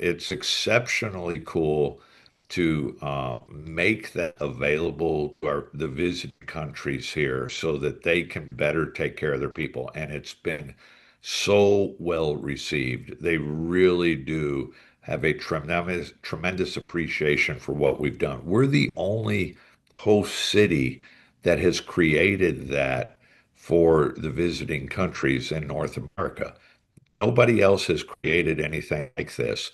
it's exceptionally cool to make that available to the visiting countries here so that they can better take care of their people. And it's been so well received. They really do have a tremendous appreciation for what we've done. We're the only host city that has created that for the visiting countries in North America. Nobody else has created anything like this.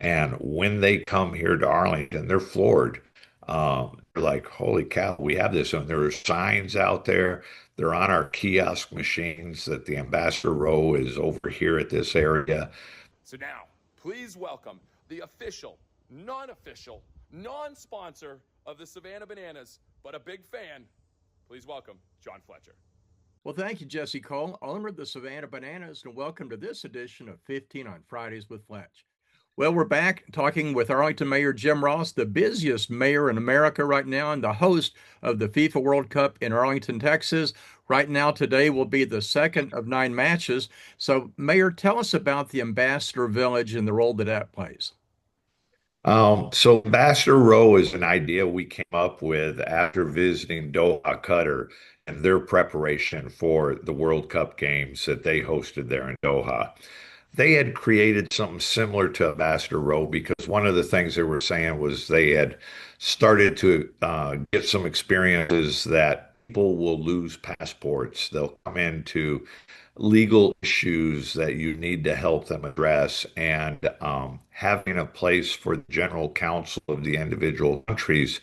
And when they come here to Arlington, they're floored. They're like, holy cow, we have this. And there are signs out there. They're on our kiosk machines that the Ambassador Row is over here at this area. So now, please welcome the official, non-official, non-sponsor of the Savannah Bananas, but a big fan. Please welcome John Fletcher. Well, thank you, Jesse Cole, owner of the Savannah Bananas, and welcome to this edition of 15 on Fridays with Fletch. Well, we're back talking with Arlington Mayor Jim Ross, the busiest mayor in America right now and the host of the FIFA World Cup in Arlington, Texas. Right now, today will be the second of 9 matches. So, Mayor, tell us about the Ambassador Village and the role that plays. So Ambassador Row is an idea we came up with after visiting Doha, Qatar, and their preparation for the World Cup games that they hosted there in Doha. They had created something similar to Ambassador Row because one of the things they were saying was they had started to get some experiences that people will lose passports. They'll come into legal issues that you need to help them address, and having a place for the general counsel of the individual countries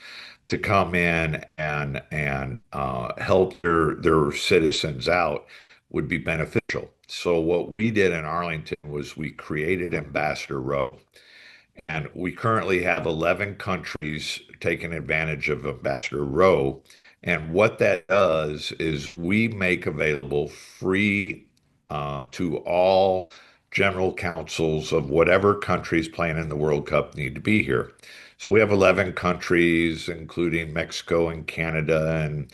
to come in and help their citizens out would be beneficial. So what we did in Arlington was we created Ambassador Row, and we currently have 11 countries taking advantage of Ambassador Row. And what that does is we make available free to all general counsels of whatever countries playing in the World Cup need to be here. So we have 11 countries, including Mexico and Canada and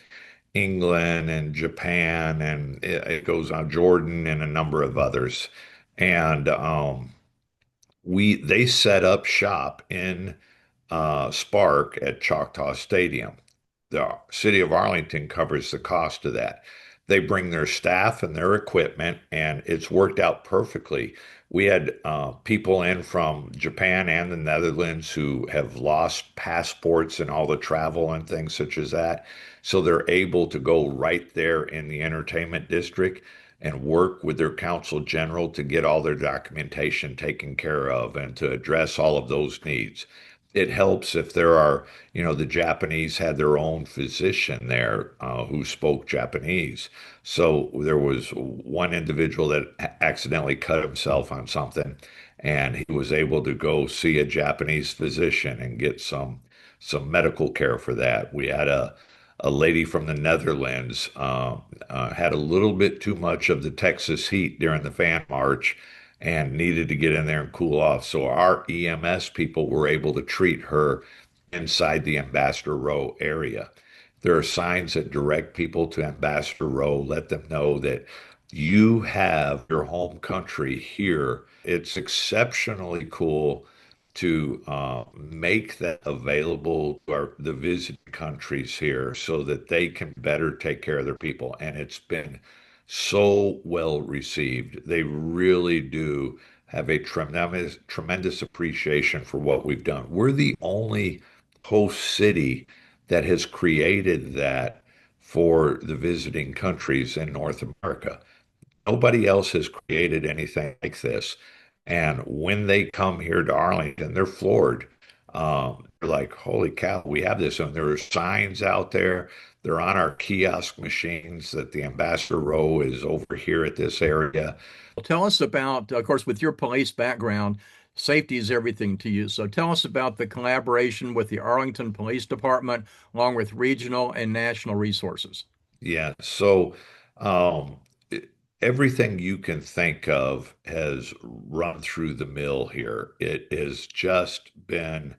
England and Japan, and it goes on, Jordan and a number of others. And we they set up shop in Spark at Choctaw Stadium. The City of Arlington covers the cost of that. They bring their staff and their equipment, and it's worked out perfectly. We had people in from Japan and the Netherlands who have lost passports and all the travel and things such as that. So they're able to go right there in the entertainment district and work with their consul general to get all their documentation taken care of and to address all of those needs. It helps if there are, the Japanese had their own physician there who spoke Japanese. So there was one individual that accidentally cut himself on something, and he was able to go see a Japanese physician and get some medical care for that. We had a lady from the Netherlands had a little bit too much of the Texas heat during the fan march and needed to get in there and cool off. So our EMS people were able to treat her inside the Ambassador Row area. There are signs that direct people to Ambassador Row, let them know that you have your home country here. It's exceptionally cool to make that available to the visiting countries here so that they can better take care of their people. And it's been so well received. They really do have a tremendous appreciation for what we've done. We're the only host city that has created that for the visiting countries in North America. Nobody else has created anything like this. And when they come here to Arlington, they're floored. They're like, holy cow, we have this. And there are signs out there. They're on our kiosk machines that the Ambassador Row is over here at this area. Well, tell us about, of course, with your police background, safety is everything to you. So tell us about the collaboration with the Arlington Police Department, along with regional and national resources. Yeah. So um, everything you can think of has run through the mill here. It has just been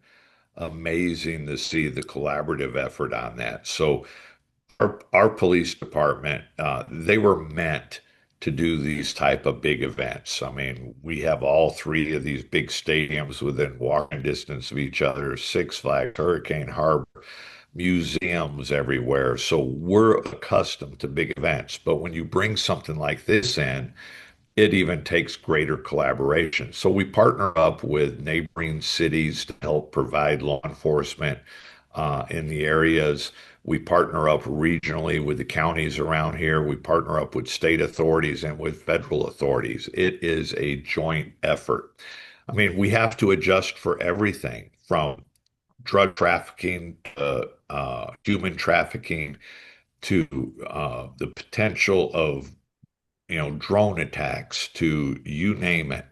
amazing to see the collaborative effort on that. So our police department, they were meant to do these type of big events. I mean, we have all three of these big stadiums within walking distance of each other, Six Flags, Hurricane Harbor, museums everywhere. So we're accustomed to big events. But when you bring something like this in, it even takes greater collaboration. So we partner up with neighboring cities to help provide law enforcement in the areas. We partner up regionally with the counties around here. We partner up with state authorities and with federal authorities. It is a joint effort. I mean, we have to adjust for everything from drug trafficking to human trafficking to the potential of drone attacks to you name it.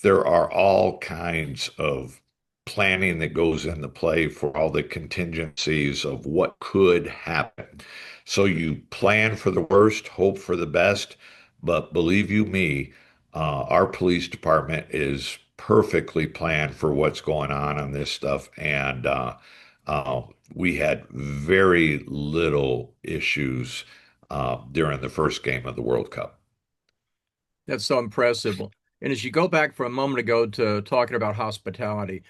There are all kinds of planning that goes into play for all the contingencies of what could happen. So you plan for the worst, hope for the best, but believe you me, our police department is perfectly planned for what's going on this stuff, and uh, we had very little issues during the first game of the World Cup. That's so impressive. And as you go back for a moment ago to talking about hospitality,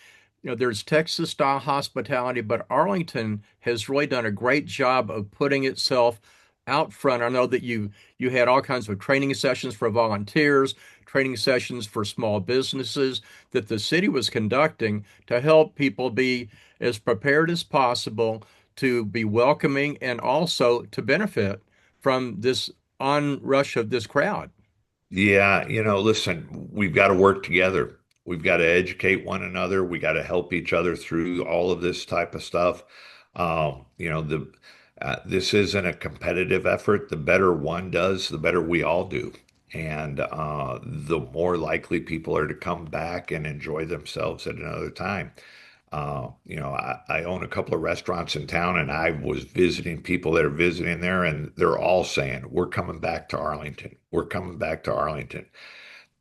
there's Texas style hospitality, but Arlington has really done a great job of putting itself out front. I know that you had all kinds of training sessions for volunteers, training sessions for small businesses that the city was conducting to help people be as prepared as possible to be welcoming and also to benefit from this onrush of this crowd. Yeah, listen, we've got to work together. We've got to educate one another. We got to help each other through all of this type of stuff. The this isn't a competitive effort. The better one does, the better we all do. And the more likely people are to come back and enjoy themselves at another time. I own a couple of restaurants in town, and I was visiting people that are visiting there, and they're all saying, "We're coming back to Arlington. We're coming back to Arlington."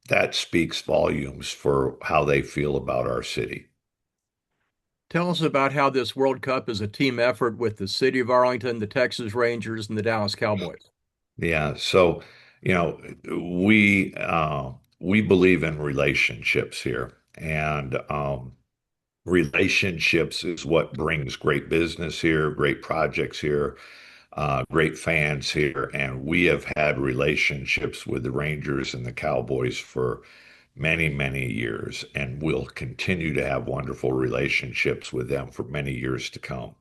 That speaks volumes for how they feel about our city. Tell us about how this World Cup is a team effort with the City of Arlington, the Texas Rangers, and the Dallas Cowboys. Yeah. So, you know, we believe in relationships here, and relationships is what brings great business here, great projects here, great fans here, and we have had relationships with the Rangers and the Cowboys for many, many years, and we'll continue to have wonderful relationships with them for many years to come.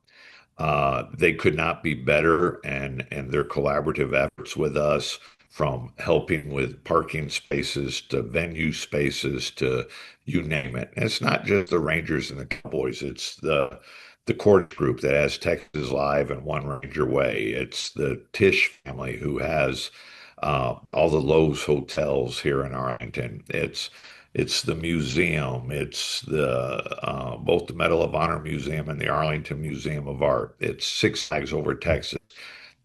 They could not be better, and their collaborative efforts with us, from helping with parking spaces to venue spaces to you name it. And it's not just the Rangers and the Cowboys; it's the Court Group that has Texas Live and One Ranger Way. It's the Tisch family who has all the Loews hotels here in Arlington. It's the museum. It's the both the Medal of Honor Museum and the Arlington Museum of Art. It's Six Flags Over Texas.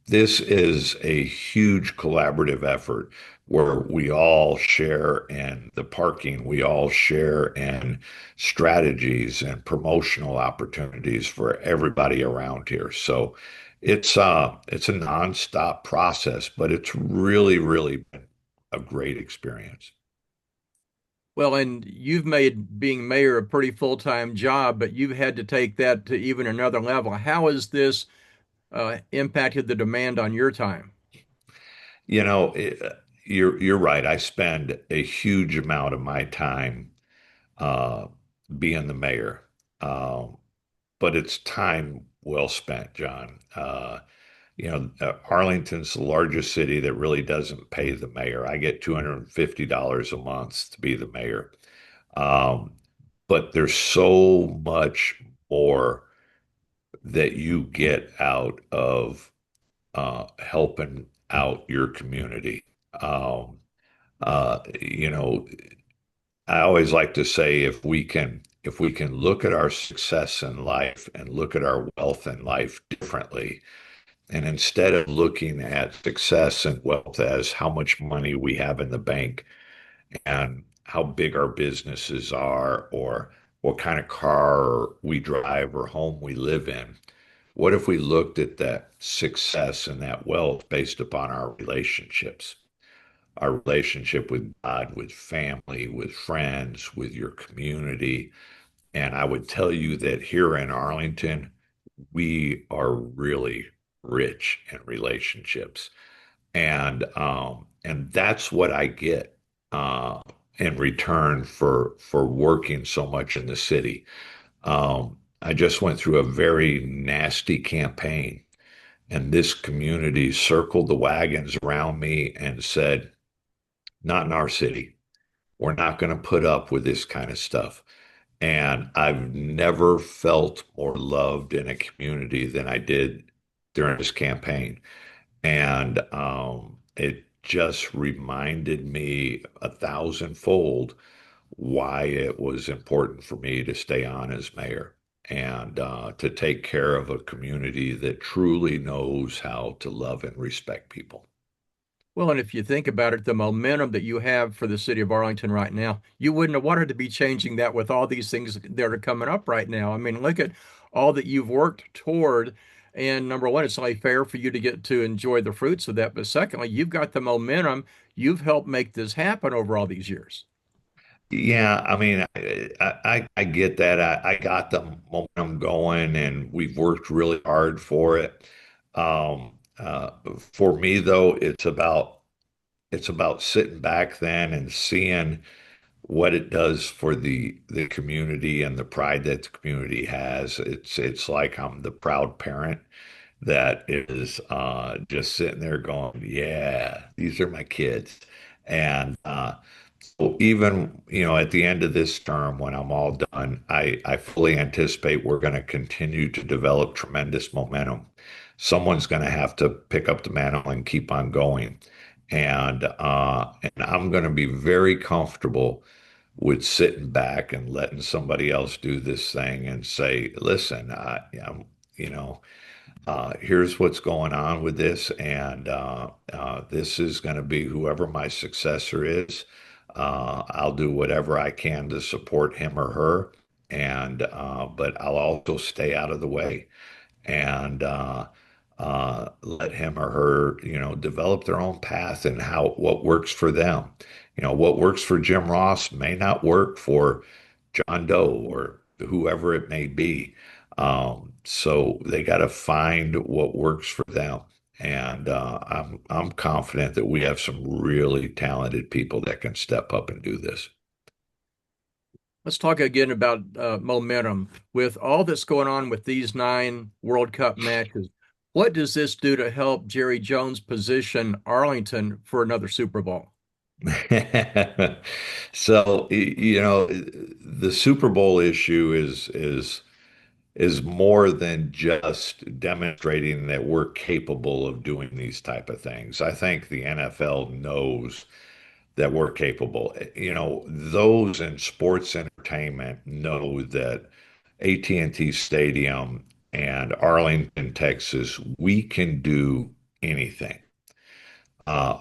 This is a huge collaborative effort where we all share in the parking, we all share in strategies and promotional opportunities for everybody around here. So it's a nonstop process, but it's really, really been a great experience. Well, and you've made being mayor a pretty full-time job, but you've had to take that to even another level. How has this impacted the demand on your time? You know, it, you're right. I spend a huge amount of my time uh, being the mayor, um, but it's time well spent, John. Arlington's the largest city that really doesn't pay the mayor. I get $250 a month to be the mayor, um, but there's so much more that you get out of helping out your community. Um, you know, I always like to say if we can look at our success in life and look at our wealth in life differently, and instead of looking at success and wealth as how much money we have in the bank and how big our businesses are or what kind of car we drive or home we live in, what if we looked at that success and that wealth based upon our relationships? our relationship with God, with family, with friends, with your community. And I would tell you that here in Arlington, we are really rich in relationships. And that's what I get uh, in return for working so much in the city. I just went through a very nasty campaign, and this community circled the wagons around me and said, "Not in our city. We're not going to put up with this kind of stuff." And I've never felt more loved in a community than I did during this campaign. And it just reminded me a thousandfold why it was important for me to stay on as mayor and to take care of a community that truly knows how to love and respect people. Well, and if you think about it, the momentum that you have for the city of Arlington right now, you wouldn't have wanted to be changing that with all these things that are coming up right now. I mean, look at all that you've worked toward. And number one, it's only fair for you to get to enjoy the fruits of that. But secondly, you've got the momentum. You've helped make this happen over all these years. Yeah, I mean, I get that. I got the momentum going, and we've worked really hard for it. For me, though, it's about sitting back then and seeing what it does for the community and the pride that the community has. It's like I'm the proud parent that is just sitting there going, "Yeah, these are my kids," and well, even, at the end of this term, when I'm all done, I fully anticipate we're going to continue to develop tremendous momentum. Someone's going to have to pick up the mantle and keep on going. And I'm going to be very comfortable with sitting back and letting somebody else do this thing and say, listen, you know, here's what's going on with this, and this is going to be whoever my successor is. I'll do whatever I can to support him or her, and but I'll also stay out of the way and let him or her, develop their own path and how what works for them. What works for Jim Ross may not work for John Doe or whoever it may be. So they got to find what works for them. And I'm confident that we have some really talented people that can step up and do this. Let's talk again about momentum. With all that's going on with these 9 World Cup matches, what does this do to help Jerry Jones position Arlington for another Super Bowl? So, the Super Bowl issue is more than just demonstrating that we're capable of doing these type of things. I think the NFL knows that we're capable. Those in sports entertainment know that AT&T Stadium and Arlington, Texas, we can do anything. Uh,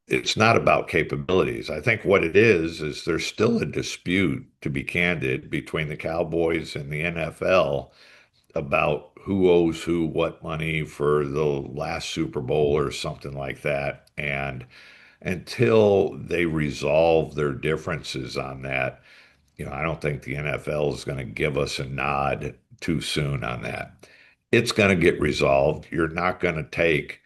it's not about capabilities. I think what it is there's still a dispute, to be candid, between the Cowboys and the NFL about who owes who what money for the last Super Bowl or something like that. And until they resolve their differences on that, I don't think the NFL is going to give us a nod too soon on that. It's going to get resolved. You're not going to take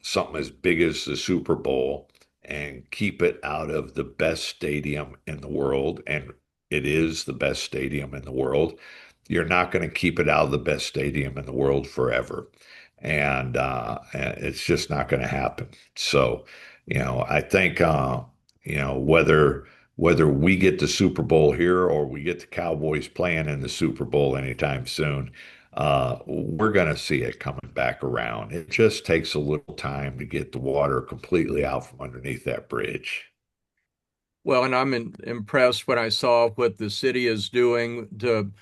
something as big as the Super Bowl and keep it out of the best stadium in the world. And it is the best stadium in the world. You're not going to keep it out of the best stadium in the world forever. And it's just not going to happen. So, I think, whether we get the Super Bowl here or we get the Cowboys playing in the Super Bowl anytime soon, we're going to see it coming back around. It just takes a little time to get the water completely out from underneath that bridge. Well, and I'm impressed when I saw what the city is doing to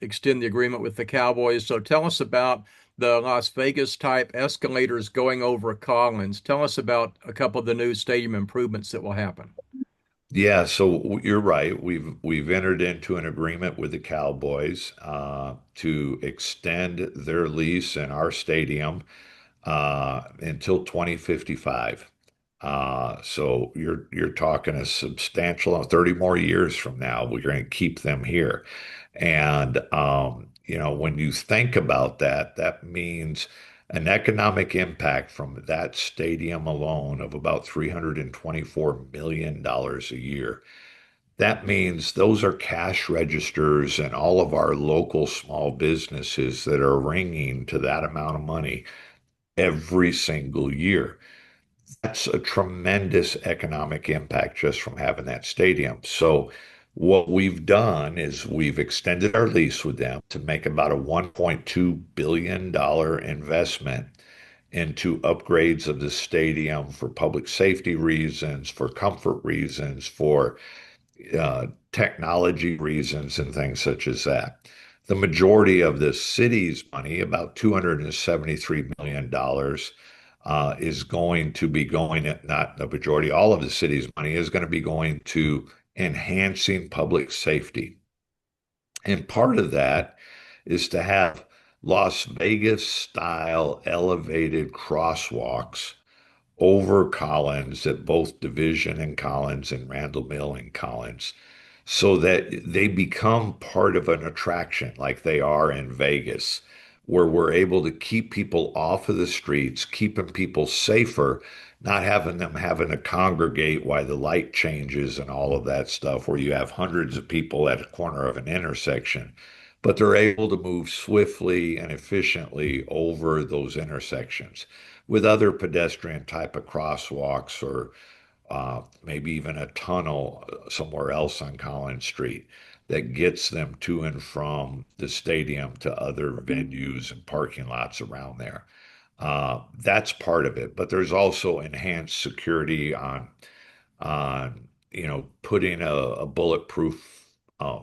extend the agreement with the Cowboys. So tell us about the Las Vegas type escalators going over Collins. Tell us about a couple of the new stadium improvements that will happen. Yeah, so you're right. We've entered into an agreement with the Cowboys to extend their lease in our stadium until 2055. So you're talking a substantial 30 more years from now, we're going to keep them here. And when you think about that, that means an economic impact from that stadium alone of about $324 million a year. That means those are cash registers and all of our local small businesses that are ringing to that amount of money every single year. That's a tremendous economic impact just from having that stadium. So what we've done is we've extended our lease with them to make about a $1.2 billion investment into upgrades of the stadium for public safety reasons, for comfort reasons, for technology reasons and things such as that. The majority of the city's money, about $273 million, is going to be going, not the majority, all of the city's money is going to be going to enhancing public safety. And part of that is to have Las Vegas style elevated crosswalks over Collins at both Division and Collins and Randall Mill and Collins so that they become part of an attraction like they are in Vegas, where we're able to keep people off of the streets, keeping people safer, not having them having to congregate while the light changes and all of that stuff, where you have hundreds of people at a corner of an intersection. But they're able to move swiftly and efficiently over those intersections with other pedestrian type of crosswalks or maybe even a tunnel somewhere else on Collins Street that gets them to and from the stadium to other venues and parking lots around there. That's part of it, but there's also enhanced security on putting a bulletproof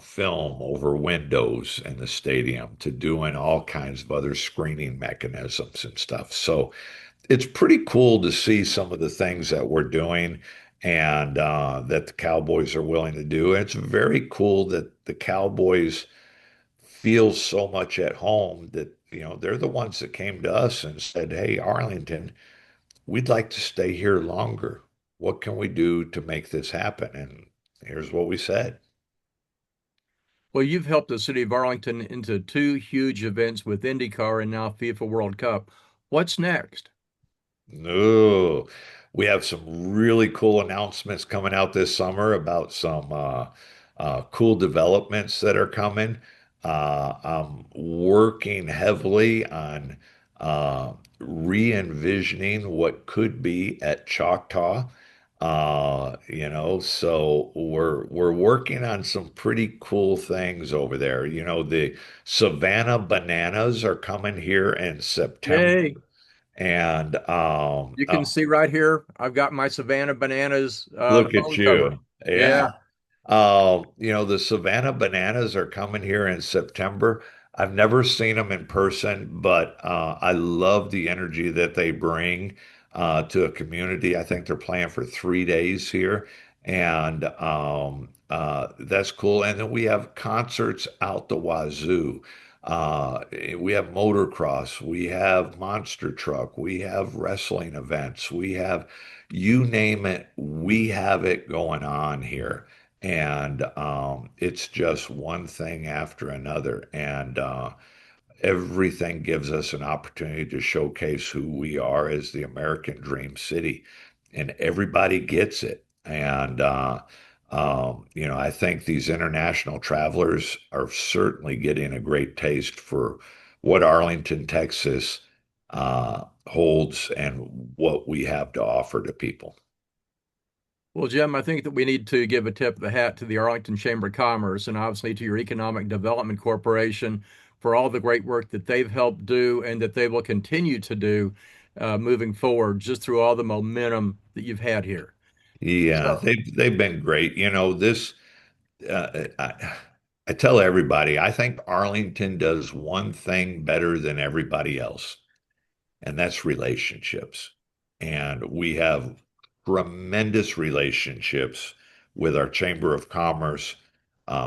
film over windows in the stadium to doing all kinds of other screening mechanisms and stuff. So it's pretty cool to see some of the things that we're doing and that the Cowboys are willing to do. And it's very cool that the Cowboys feel so much at home that, they're the ones that came to us and said, "Hey, Arlington, we'd like to stay here longer. What can we do to make this happen?" And here's what we said. Well, you've helped the city of Arlington into two huge events with IndyCar and now FIFA World Cup. What's next? No, we have some really cool announcements coming out this summer about some cool developments that are coming. I'm working heavily on re-envisioning what could be at Choctaw. So we're working on some pretty cool things over there. The Savannah Bananas are coming here in September. Yay. And You can see right here, I've got my Savannah Bananas look at phone cover. you. Yeah. Yeah. The Savannah Bananas are coming here in September. I've never seen them in person, but I love the energy that they bring to a community. I think they're playing for 3 days here, and that's cool. And then we have concerts out the wazoo. We have motocross, we have monster truck, we have wrestling events, we have you name it, we have it going on here. And it's just one thing after another. And everything gives us an opportunity to showcase who we are as the American Dream City. And everybody gets it. And, I think these international travelers are certainly getting a great taste for what Arlington, Texas holds and what we have to offer to people. Well, Jim, I think that we need to give a tip of the hat to the Arlington Chamber of Commerce and obviously to your Economic Development Corporation for all the great work that they've helped do and that they will continue to do moving forward just through all the momentum that you've had here. Yeah, So, they've been great. This I tell everybody, I think Arlington does one thing better than everybody else, and that's relationships. And we have tremendous relationships with our Chamber of Commerce,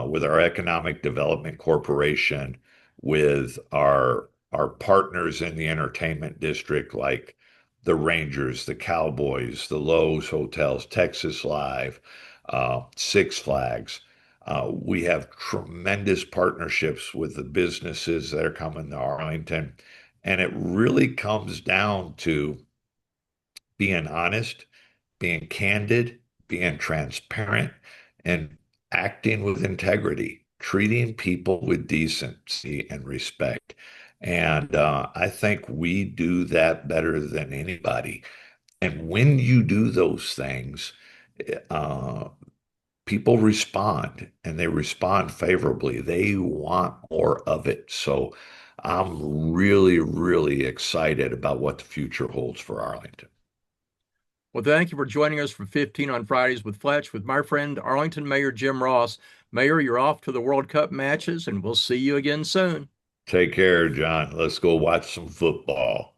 with our Economic Development Corporation, with our partners in the entertainment district like the Rangers, the Cowboys, the Loews Hotels, Texas Live, Six Flags. We have tremendous partnerships with the businesses that are coming to Arlington. And it really comes down to being honest, being candid, being transparent, and acting with integrity, treating people with decency and respect. And I think we do that better than anybody. And when you do those things, uh, people respond and they respond favorably. They want more of it. So I'm really, really excited about what the future holds for Arlington. Well, thank you for joining us for 15 on Fridays with Fletch with my friend Arlington Mayor Jim Ross. Mayor, you're off to the World Cup matches, and we'll see you again soon. Take care, John. Let's go watch some football.